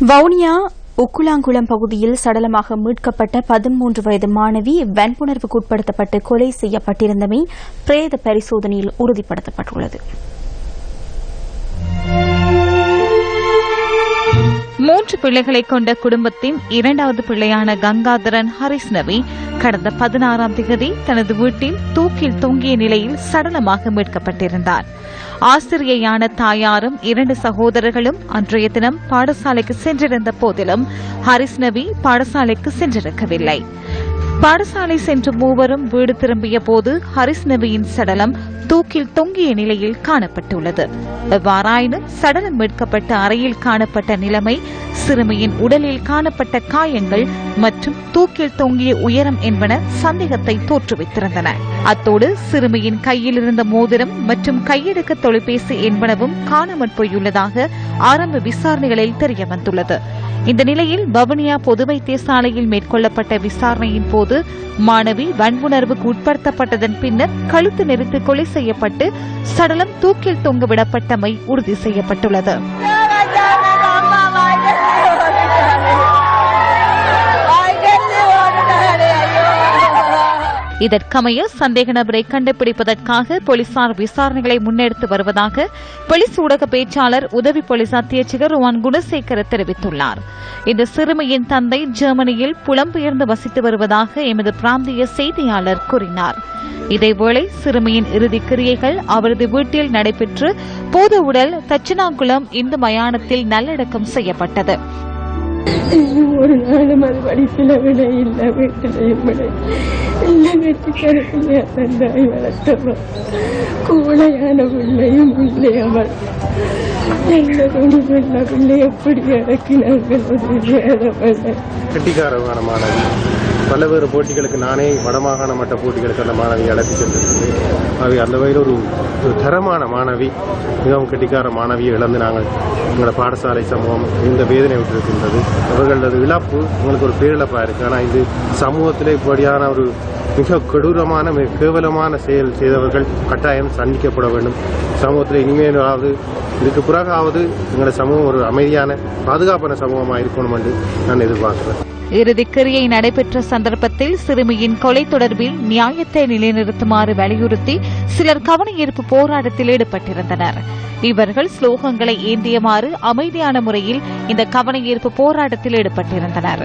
வவுனியா உக்குளாங்குளம் பகுதியில் சடலமாக மீட்கப்பட்ட 13 வயது மாணவி வன்புணர்வுக்கு உட்படுத்தப்பட்டு கொலை செய்யப்பட்டிருந்தமை பிரேத பரிசோதனையில் உறுதிப்படுத்தப்பட்டுள்ளது. 3 பிள்ளைகளை கொண்ட குடும்பத்தின் இரண்டாவது பிள்ளையான கங்காதரன் ஹரிஸ்னவி கடந்த 16ஆம் தேதி தனது வீட்டில் தூக்கில் தொங்கிய நிலையில் சடலமாக மீட்கப்பட்டிருந்தார். ஆசிரியையான தாயாரும் 2 சகோதரர்களும் அன்றைய தினம் பாடசாலைக்கு சென்றிருந்த போதிலும் ஹரிஸ்னவி பாடசாலைக்கு சென்றிருக்கவில்லை. பாடசாலை சென்ற மூவரும் வீடு திரும்பிய போது ஹரிஸ்னவியின் சடலம் தூக்கில் தொங்கிய நிலையில் காணப்பட்டுள்ளது. எவ்வாறாயினும் சடலம் மீட்கப்பட்ட அறையில் காணப்பட்ட நிலைமை, சிறுமியின் உடலில் காணப்பட்ட காயங்கள் மற்றும் தூக்கில் தொங்கிய உயரம் என்பன சந்தேகத்தை தோற்றுவித்திருந்தன. அத்தோடு சிறுமியின் கையில் இருந்த மோதிரம் மற்றும் கையடக்க தொலைபேசி என்பனவும் காணாமற் போயுள்ளதாக ஆரம்ப விசாரணைகளில் தெரியவந்துள்ளது. இந்த நிலையில் வவுனியா பொது வைத்தியசாலையில் மேற்கொள்ளப்பட்ட விசாரணையின் போது மாணவி வன்புணர்வுக்கு உட்படுத்தப்பட்டதன் பின்னர் கழுத்து நெரித்து கொலை செய்யப்பட்டு சடலம் தூக்கில் தொங்கவிடப்பட்டமை உறுதி செய்யப்பட்டுள்ளது. இதற்கமைய சந்தேக நபரை கண்டுபிடிப்பதற்காக போலீசார் விசாரணைகளை முன்னெடுத்து வருவதாக போலீஸ் ஊடக பேச்சாளர் உதவி போலீஸ் அத்தியட்சகர் ருவான் குணசேகர தெரிவித்துள்ளார். இந்த சிறுமியின் தந்தை ஜெர்மனியில் புலம்பெயர்ந்து வசித்து வருவதாக எமது பிராந்திய செய்தியாளர் கூறினார். இதேவேளை சிறுமியின் இறுதிக் கிரியைகள் அவரது வீட்டில் நடைபெற்று பொது உடல் தச்சினாங்குளம் இந்து மயானத்தில் நல்லடக்கம் செய்யப்பட்டது. ஒரு நாளும் அது படிப்பில விட இல்லை, வீட்டிலையும் விட இல்லை. வெற்றிக்கரப்பிள்ளையா தந்தாய் வளர்த்தவள், கூடையான பிள்ளையும் இல்லை. அவள் நல்ல துணிவுள்ள பிள்ளை எப்படி அடக்கினார்கள்? கெட்டிக்காரமான மாணவி, பல்வேறு போட்டிகளுக்கு நானே வடமாகாண மட்ட போட்டிகளுக்கு அந்த மாணவியை அழைத்து சென்றிருந்தேன். அவை அந்த வகையில் ஒரு தரமான மாணவி, மிகவும் கெட்டிக்கார மாணவியை இழந்து நாங்கள் எங்களோட பாடசாலை சமூகம் இந்த வேதனை விட்டிருக்கின்றது. அவர்களது இழப்பு உங்களுக்கு ஒரு பேரிழப்பாக இருக்கு. ஆனால் இது சமூகத்திலே இப்படியான ஒரு மிக கொடூரமான மிக கேவலமான செயல் செய்தவர்கள் கட்டாயம் சந்திக்கப்பட வேண்டும். சமூகத்தில் இனிமேலாவது இதுக்கு பிறகாவது எங்களோட சமூகம் ஒரு அமைதியான பாதுகாப்பான சமூகமாக இருக்கணும் என்று நான் எதிர்பார்க்கிறேன். இறுதிக்கிரியை நடைபெற்ற சந்தர்ப்பத்தில் சிறுமியின் கொலை தொடர்பில் நியாயத்தை நிலைநிறுத்துமாறு வலியுறுத்தி சிலர் கவனஈர்ப்பு போராட்டத்தில் ஈடுபட்டிருந்தனர். இவர்கள் ஸ்லோகங்களை ஏந்தியமாறு அமைதியான முறையில் இந்த கவனஈர்ப்பு போராட்டத்தில் ஈடுபட்டிருந்தனர்.